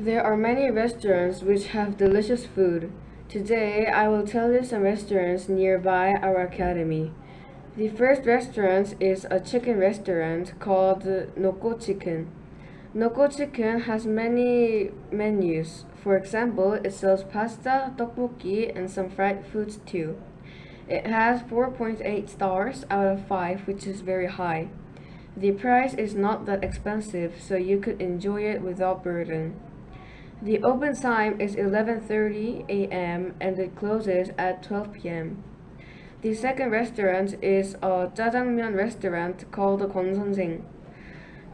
There are many restaurants which have delicious food. Today, I will tell you some restaurants nearby our academy. The first restaurant is a chicken restaurant called Noko Chicken. Noko Chicken has many menus. For example, it sells pasta, tteokbokki, and some fried foods too. It has 4.8 stars out of 5, which is very high. The price is not that expensive, so you could enjoy it without burden. The open time is 11:30 a.m. and it closes at 12 p.m. The second restaurant is a jjajangmyeon restaurant called Kwon Senseng.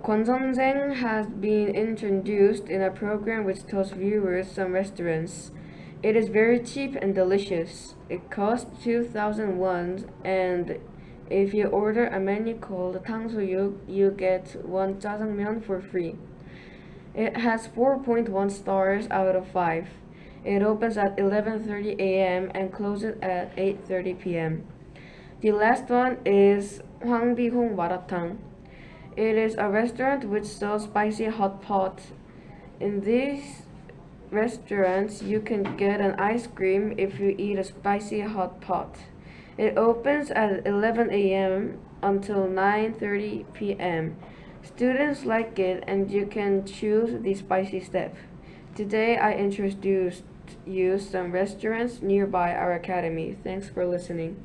Kwon Senseng has been introduced in a program which tells viewers some restaurants. It is very cheap and delicious. It costs 2,000 won, and if you order a menu called 탕수육, you get one jjajangmyeon for free. It has 4.1 stars out of 5. It opens at 11:30 a.m. and closes at 8:30 p.m. The last one is Hwangbihong Maratang. It is a restaurant which sells spicy hot pot. In these restaurants, you can get an ice cream if you eat a spicy hot pot. It opens at 11 a.m. until 9:30 p.m. Students like it and you can choose the spicy step. Today I introduced you some restaurants nearby our academy. Thanks for listening.